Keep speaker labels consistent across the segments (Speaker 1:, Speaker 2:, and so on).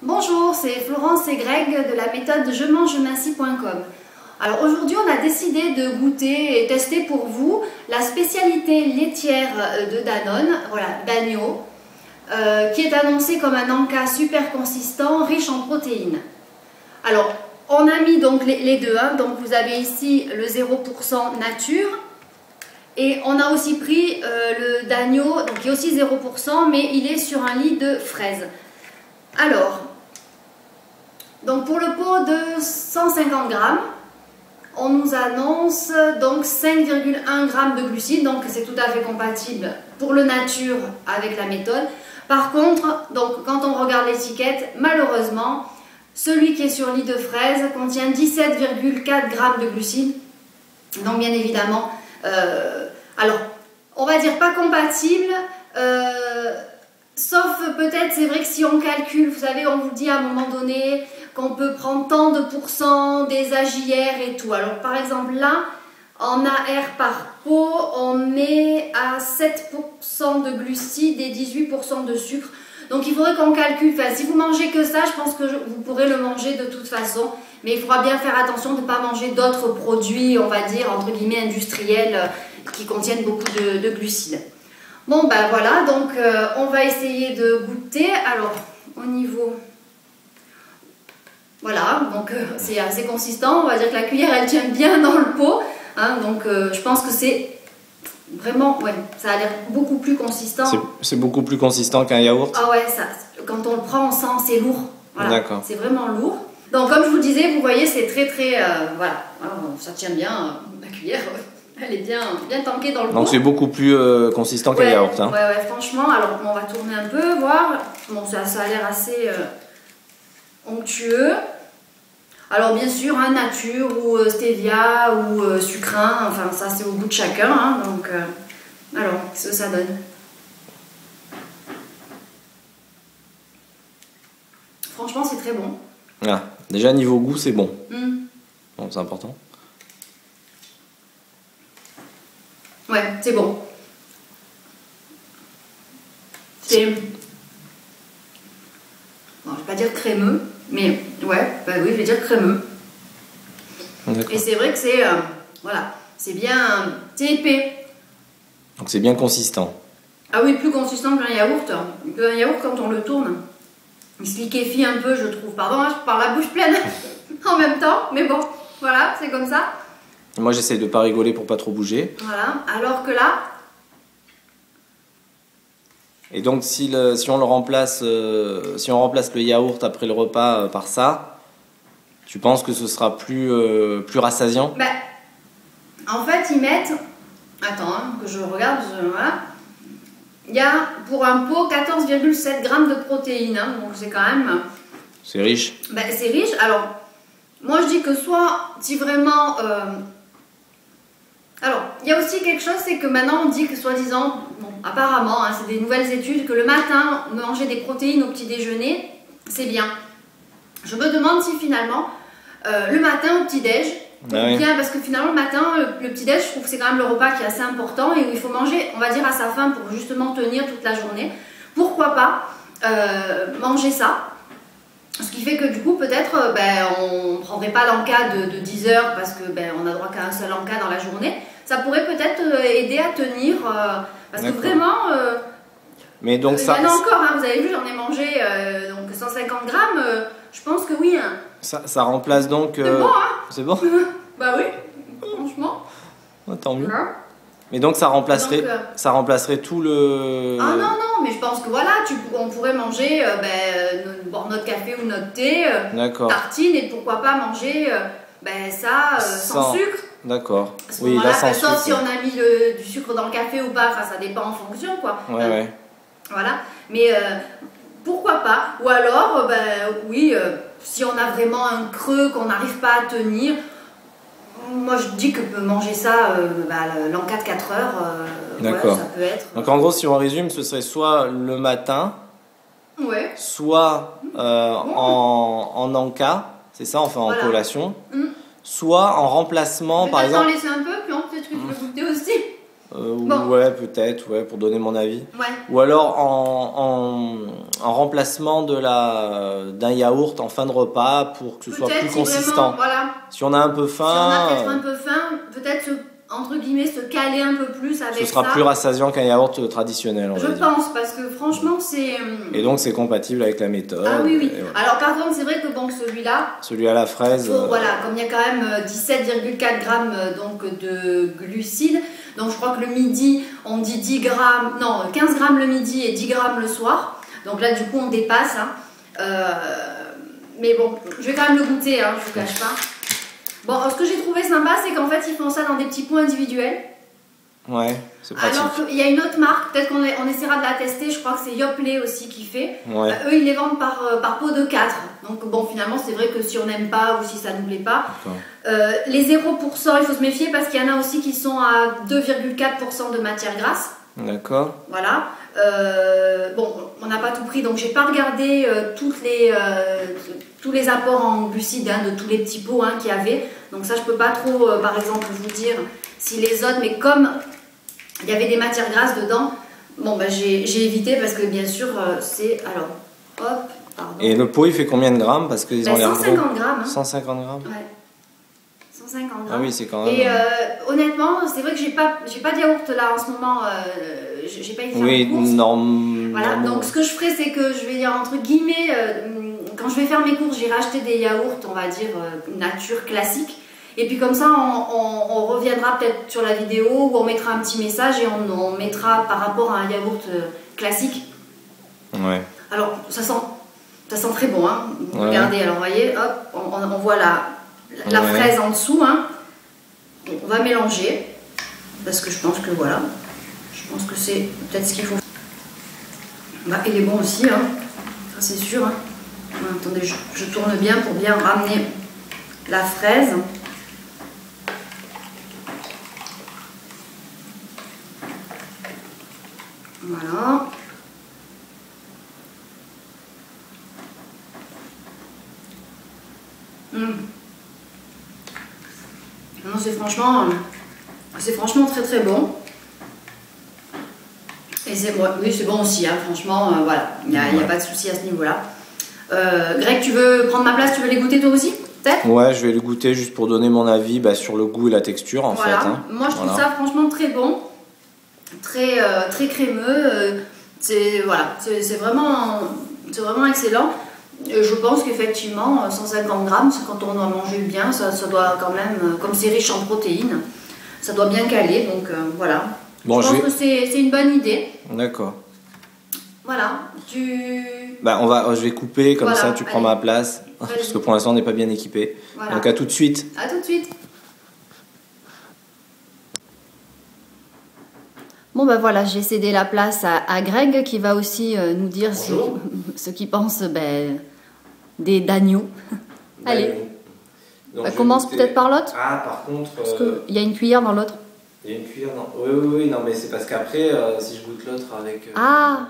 Speaker 1: Bonjour, c'est Florence et Greg de la méthode jemangeminci.com. Alors aujourd'hui on a décidé de goûter et tester pour vous la spécialité laitière de Danone, voilà, d'agneau, qui est annoncée comme un encas super consistant, riche en protéines. Alors on a mis donc les deux, hein, donc vous avez ici le 0% nature. Et on a aussi pris le d'agneau, donc qui est aussi 0%, mais il est sur un lit de fraises. Alors, donc pour le pot de 150 grammes, on nous annonce donc 5,1 g de glucides, donc c'est tout à fait compatible pour le nature avec la méthode. Par contre, donc quand on regarde l'étiquette, malheureusement, celui qui est sur lit de fraises contient 17,4 g de glucides. Donc bien évidemment, alors on va dire pas compatible, sauf peut-être, c'est vrai que si on calcule, vous savez, on vous dit à un moment donné qu'on peut prendre tant de pourcents des AJR et tout. Alors par exemple là, en AR par pot, on est à 7% de glucides et 18% de sucre. Donc il faudrait qu'on calcule, enfin, si vous mangez que ça, je pense que vous pourrez le manger de toute façon. Mais il faudra bien faire attention de ne pas manger d'autres produits, on va dire, entre guillemets, industriels, qui contiennent beaucoup de glucides. Bon, ben voilà, donc on va essayer de goûter. Alors, au niveau... Voilà, donc c'est assez consistant. On va dire que la cuillère, elle tient bien dans le pot. Hein, donc, je pense que c'est vraiment... Ouais, ça a l'air beaucoup plus consistant.
Speaker 2: C'est beaucoup plus consistant qu'un yaourt?
Speaker 1: Ah ouais, ça, quand on le prend, on sent, c'est lourd. Voilà,
Speaker 2: d'accord.
Speaker 1: C'est vraiment lourd. Donc, comme je vous disais, vous voyez, c'est très, voilà, ça tient bien, la cuillère, elle est bien tankée dans le pot.
Speaker 2: Donc, c'est beaucoup plus consistant qu'un yaourt. Hein.
Speaker 1: Ouais, franchement, alors on va tourner un peu, voir. Bon, ça a l'air assez onctueux. Alors, bien sûr, hein, nature ou stevia ou sucrin, enfin, ça, c'est au goût de chacun. Hein, donc, alors, qu'est-ce que ça donne? Franchement, c'est très bon.
Speaker 2: Ah, déjà, niveau goût, c'est bon.
Speaker 1: Bon,
Speaker 2: c'est important.
Speaker 1: Ouais, c'est bon. C'est... Bon, je vais pas dire crémeux, mais ouais, bah oui, je vais dire crémeux. Et c'est vrai que c'est... voilà, c'est bien... C'est épais.
Speaker 2: Donc c'est bien consistant.
Speaker 1: Ah oui, plus consistant qu'un yaourt. Un yaourt, quand on le tourne, il se liquéfie un peu, je trouve. Pardon, hein, je parle la bouche pleine en même temps, mais bon, voilà, c'est comme ça.
Speaker 2: Moi, j'essaie de pas rigoler pour pas trop bouger.
Speaker 1: Voilà, alors que là...
Speaker 2: Et donc, si on remplace le yaourt après le repas par ça, tu penses que ce sera plus rassasiant?
Speaker 1: Ben, en fait, ils mettent... Attends, hein, que je regarde, voilà. Il y a pour un pot 14,7 g de protéines, hein, donc c'est quand même...
Speaker 2: C'est riche.
Speaker 1: Ben, c'est riche. Alors, moi je dis que soit, si vraiment... Alors, il y a aussi quelque chose, c'est que maintenant on dit que soi-disant, bon, apparemment, hein, c'est des nouvelles études, que le matin, manger des protéines au petit déjeuner, c'est bien. Je me demande si finalement, le matin au petit-déj, bien, parce que finalement le matin, le petit-déj, je trouve que c'est quand même le repas qui est assez important et où il faut manger, on va dire, à sa faim pour justement tenir toute la journée. Pourquoi pas manger ça? Ce qui fait que du coup, peut-être, on ne prendrait pas l'encas de 10 heures parce que on a droit qu'à un seul encas dans la journée. Ça pourrait peut-être aider à tenir, parce que vraiment...
Speaker 2: Mais donc
Speaker 1: il y en a encore, hein, vous avez vu, j'en ai mangé donc 150 grammes, je pense que oui. Hein.
Speaker 2: Ça remplace donc...
Speaker 1: C'est bon, hein?
Speaker 2: C'est bon?
Speaker 1: Bah oui, franchement.
Speaker 2: Oh, tant mieux.
Speaker 1: Voilà.
Speaker 2: Mais donc ça remplacerait tout le...
Speaker 1: Ah non, mais je pense que voilà, on pourrait manger boire notre café ou notre thé, tartine, et pourquoi pas manger ça sans sucre.
Speaker 2: D'accord.
Speaker 1: Oui, là, sans sucre. Sauf si on a mis du sucre dans le café ou pas, ça dépend en fonction, quoi.
Speaker 2: Ouais.
Speaker 1: Voilà, mais pourquoi pas? Ou alors, oui, si on a vraiment un creux qu'on n'arrive pas à tenir, moi je dis que manger ça, l'encas de 4 heures,
Speaker 2: d'accord.
Speaker 1: Ça peut être...
Speaker 2: Donc en gros, si on résume, ce serait soit le matin, soit en encas, c'est ça, enfin en collation, soit en remplacement, par exemple...
Speaker 1: Peut-être en laisser un peu, puis peut-être que tu peux goûter aussi. Bon.
Speaker 2: Ouais, peut-être, ouais, pour donner mon avis.
Speaker 1: Ouais.
Speaker 2: Ou alors en remplacement d'un yaourt en fin de repas pour que ce soit plus
Speaker 1: si
Speaker 2: consistant.
Speaker 1: Vraiment, voilà.
Speaker 2: Si on a un peu faim,
Speaker 1: Si on a peut-être un peu faim, peut-être entre guillemets se caler un peu plus avec ça.
Speaker 2: Ce sera plus rassasiant qu'un yaourt traditionnel, on
Speaker 1: je
Speaker 2: va dire.
Speaker 1: pense, parce que franchement, c'est...
Speaker 2: Et donc, c'est compatible avec la méthode.
Speaker 1: Ah oui, oui.
Speaker 2: Voilà.
Speaker 1: Alors, par contre, c'est vrai que bon, celui-là...
Speaker 2: Celui à la fraise...
Speaker 1: Voilà, comme il y a quand même 17,4 grammes donc, de glucides, donc je crois que le midi, on dit 10 grammes... Non, 15 grammes le midi et 10 grammes le soir. Donc là, du coup, on dépasse. Hein. Mais bon, je vais quand même le goûter, hein, je vous cache pas. Bon, alors, ce que j'ai trouvé sympa, c'est qu'en fait, ils font ça dans des petits pots individuels.
Speaker 2: Ouais, c'est pratique.
Speaker 1: Alors qu'il y a une autre marque, peut-être qu'on essaiera de la tester, je crois que c'est Yoplait aussi qui fait.
Speaker 2: Ouais.
Speaker 1: Eux, ils les vendent par pot de 4. Donc bon, finalement, c'est vrai que si on n'aime pas ou si ça nous plaît pas. Les 0%, il faut se méfier parce qu'il y en a aussi qui sont à 2,4% de matière grasse.
Speaker 2: D'accord.
Speaker 1: Voilà. Bon, on n'a pas tout pris, donc j'ai pas regardé tous les apports en glucides hein, de tous les petits pots hein, qu'il y avait. Donc ça, je peux pas trop, par exemple, vous dire si les autres, mais comme il y avait des matières grasses dedans, bon, bah, j'ai évité parce que bien sûr, c'est... Alors, hop, pardon.
Speaker 2: Et le pot, il fait combien de grammes? Parce qu'ils ont l'air gros.
Speaker 1: 150 grammes. Hein.
Speaker 2: 150 grammes.
Speaker 1: Ouais. 150 grammes.
Speaker 2: Ah oui, c'est quand même...
Speaker 1: Et honnêtement, c'est vrai que j'ai pas de yaourt là en ce moment. J'ai pas été faire
Speaker 2: oui,
Speaker 1: mes courses. Voilà,
Speaker 2: non.
Speaker 1: donc ce que je ferai, c'est que je vais dire entre guillemets, quand je vais faire mes courses, j'irai acheter des yaourts, on va dire nature classique. Et puis comme ça, on reviendra peut-être sur la vidéo où on mettra un petit message et on mettra par rapport à un yaourt classique.
Speaker 2: Ouais.
Speaker 1: Alors, ça sent très bon, hein.
Speaker 2: Ouais.
Speaker 1: Regardez, alors vous voyez, hop, on voit la fraise en dessous, hein. Donc, on va mélanger, parce que je pense que voilà, je pense que c'est peut-être ce qu'il faut. Bah, il est bon aussi, hein. Ça c'est sûr. Hein. Attendez, je tourne bien pour bien ramener la fraise. Voilà. Non, c'est franchement très très bon. Et c'est bon, oui, c'est bon aussi, hein, franchement, voilà, il n'y a pas de souci à ce niveau-là. Greg, tu veux prendre ma place, tu veux les goûter toi aussi, peut-être?
Speaker 2: Ouais, je vais les goûter juste pour donner mon avis sur le goût et la texcure en fait. Hein.
Speaker 1: Moi je trouve ça franchement très bon, très crémeux. C'est vraiment excellent. Je pense qu'effectivement, 150 grammes, quand on doit manger bien, ça doit quand même, comme c'est riche en protéines, ça doit bien caler. Donc voilà.
Speaker 2: Bon,
Speaker 1: je pense que c'est une bonne idée.
Speaker 2: D'accord.
Speaker 1: Voilà.
Speaker 2: Je vais couper, comme ça tu prends ma place. Parce que pour l'instant on n'est pas bien équipé. Voilà. Donc à tout de suite.
Speaker 1: À tout de suite. Bon ben voilà, j'ai cédé la place à Greg qui va aussi nous dire ce qu'il pense des d'agneau. Allez, on commence peut-être par l'autre.
Speaker 2: Ah par contre...
Speaker 1: Parce qu'il y a une cuillère dans l'autre.
Speaker 2: Il y a une cuillère dans... Oui, non mais c'est parce qu'après, si je goûte l'autre avec...
Speaker 1: Ah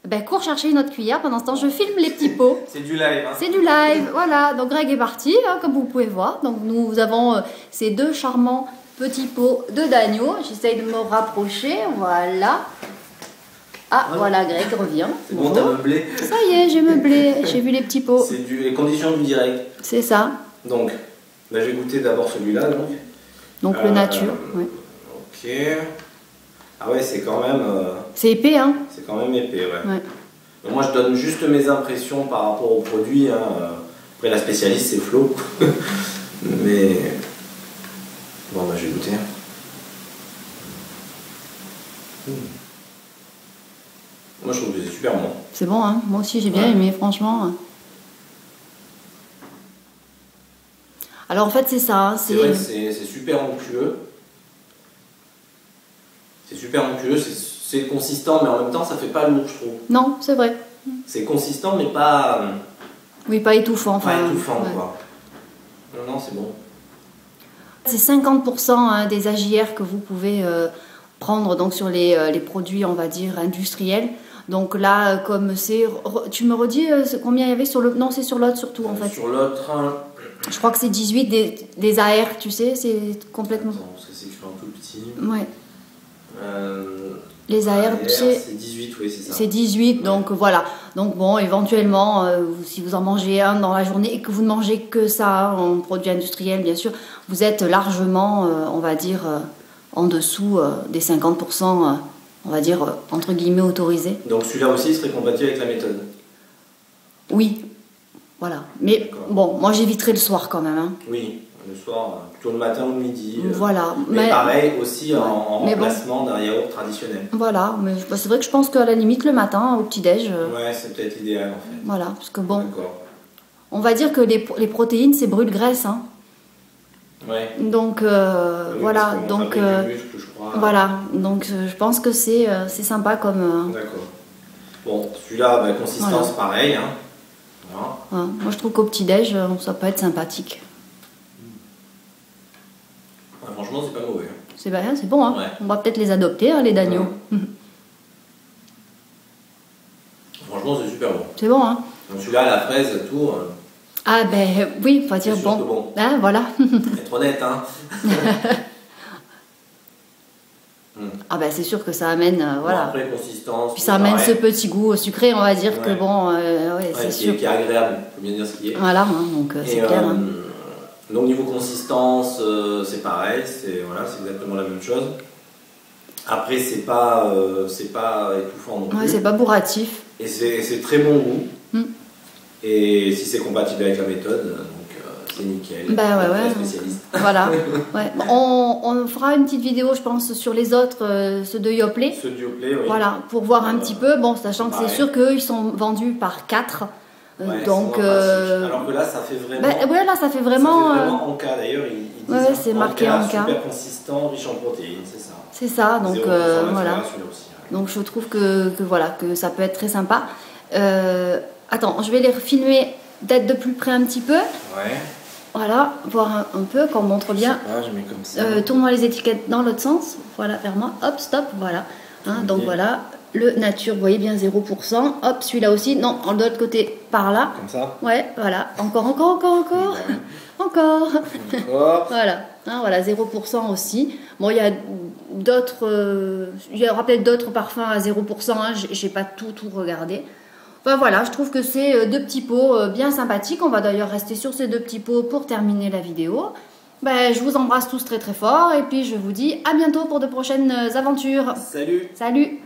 Speaker 1: ben cours chercher une autre cuillère, pendant ce temps je filme les petits pots.
Speaker 2: C'est du live. Hein.
Speaker 1: C'est du live, voilà. Donc Greg est parti, hein, comme vous pouvez voir. Donc nous avons ces deux charmants petits pots d'agneau. J'essaye de me rapprocher, voilà. Ah, voilà, Greg revient.
Speaker 2: C'est bon, t'as meublé.
Speaker 1: Ça y est, j'ai meublé, j'ai vu les petits pots.
Speaker 2: C'est les conditions du direct.
Speaker 1: C'est ça.
Speaker 2: Donc, là j'ai goûté d'abord celui-là.
Speaker 1: Donc le nature, ouais.
Speaker 2: Ok. Ah ouais, c'est quand même...
Speaker 1: c'est épais, hein.
Speaker 2: C'est quand même épais, ouais. Donc moi je donne juste mes impressions par rapport au produit. Hein. Après la spécialiste c'est Flo. Mais... Bon, bah je vais goûter. Moi je trouve que c'est super bon.
Speaker 1: C'est bon, hein. Moi aussi j'ai bien aimé, franchement. Alors en fait c'est ça. Hein,
Speaker 2: c'est vrai que c'est super onctueux. C'est super onctueux, c'est consistant, mais en même temps ça fait pas lourd, je trouve.
Speaker 1: Non, c'est vrai.
Speaker 2: C'est consistant, mais pas...
Speaker 1: Oui, pas étouffant.
Speaker 2: Pas étouffant, quoi. Non, c'est bon.
Speaker 1: C'est 50% des AJR que vous pouvez prendre donc, sur les produits, on va dire, industriels. Donc là, comme c'est... Tu me redis combien il y avait sur le... Non, c'est sur l'autre surtout, en fait.
Speaker 2: Sur l'autre...
Speaker 1: Je crois que c'est 18 des AR, tu sais, c'est complètement...
Speaker 2: Attends, parce que c'est écrit en tout petit.
Speaker 1: Ouais. Les AR,
Speaker 2: c'est 18, oui, c'est ça.
Speaker 1: C'est 18, donc voilà. Donc bon, éventuellement, si vous en mangez un dans la journée et que vous ne mangez que ça, en produit industriel, bien sûr, vous êtes largement, on va dire, en dessous des 50%, on va dire, entre guillemets, autorisés.
Speaker 2: Donc celui-là aussi il serait compatible avec la méthode?
Speaker 1: Oui, voilà. Mais bon, moi j'éviterai le soir quand même. Hein.
Speaker 2: Oui. Le soir, plutôt le matin ou le midi.
Speaker 1: Voilà.
Speaker 2: Mais pareil aussi en remplacement d'un yaourt traditionnel.
Speaker 1: Voilà, mais c'est vrai que je pense qu'à la limite le matin, au petit-déj.
Speaker 2: Ouais, c'est peut-être idéal en fait.
Speaker 1: Voilà, parce que bon. On va dire que les protéines, c'est brûle-graisse. Hein.
Speaker 2: Ouais.
Speaker 1: Donc voilà, donc
Speaker 2: muscle, je crois.
Speaker 1: Voilà, donc je pense que c'est sympa comme.
Speaker 2: D'accord. Bon, celui-là, consistance pareil. Hein. Voilà.
Speaker 1: Ouais, moi je trouve qu'au petit-déj, ça peut être sympathique.
Speaker 2: Franchement, c'est pas mauvais.
Speaker 1: C'est bon, hein. Ouais. On va peut-être les adopter, hein, les d'agneau. Ouais.
Speaker 2: Franchement, c'est super bon.
Speaker 1: C'est bon, hein.
Speaker 2: Donc celui-là, la fraise, tout.
Speaker 1: Ah ben oui, faut dire bon.
Speaker 2: bon.
Speaker 1: Ah, voilà.
Speaker 2: Être honnête, hein.
Speaker 1: Ah ben c'est sûr que ça amène, voilà.
Speaker 2: Bon, après, consistance.
Speaker 1: Puis ça amène ce petit goût sucré, on va dire que bon, c'est sûr.
Speaker 2: Qui est agréable, faut bien dire ce qui est.
Speaker 1: Voilà, hein, donc c'est clair. Hein.
Speaker 2: Donc niveau consistance, c'est pareil, c'est exactement la même chose. Après c'est pas étouffant non plus.
Speaker 1: Ouais, c'est pas bourratif.
Speaker 2: Et c'est très bon goût. Et si c'est compatible avec la méthode, donc c'est nickel.
Speaker 1: Ben ouais.
Speaker 2: Spécialiste.
Speaker 1: Voilà. Ouais. On fera une petite vidéo, je pense, sur les autres, ceux de Yoplait.
Speaker 2: Ceux de Yoplait, oui.
Speaker 1: Voilà, pour voir un petit peu. Bon, sachant que c'est sûr qu'eux, ils sont vendus par 4.
Speaker 2: Ouais,
Speaker 1: donc
Speaker 2: alors que là ça fait vraiment
Speaker 1: là ça fait vraiment
Speaker 2: en cas d'ailleurs ils disent
Speaker 1: c'est marqué en cas
Speaker 2: super consistant, riche en protéines, c'est ça.
Speaker 1: C'est ça, donc voilà.
Speaker 2: Aussi, ouais.
Speaker 1: Donc je trouve que voilà, que ça peut être très sympa. Attends, je vais les filmer d'être de plus près un petit peu.
Speaker 2: Ouais.
Speaker 1: Voilà, voir un peu, qu'on montre bien.
Speaker 2: Je mets comme ça.
Speaker 1: Tourne-moi les étiquettes dans l'autre sens. Voilà, vers moi. Hop, stop, voilà. Hein, donc voilà, le nature, vous voyez bien 0%. Hop, celui-là aussi. Non, de l'autre côté, par là.
Speaker 2: Comme ça.
Speaker 1: Ouais, voilà. Encore. Encore. Voilà. Hein, voilà, 0% aussi. Bon, il y a d'autres. Il y aura peut-être d'autres parfums à 0%. Hein, j'ai pas tout regardé. Enfin voilà, je trouve que c'est 2 petits pots bien sympathiques. On va d'ailleurs rester sur ces 2 petits pots pour terminer la vidéo. Je vous embrasse tous très très fort et puis je vous dis à bientôt pour de prochaines aventures.
Speaker 2: Salut.
Speaker 1: Salut.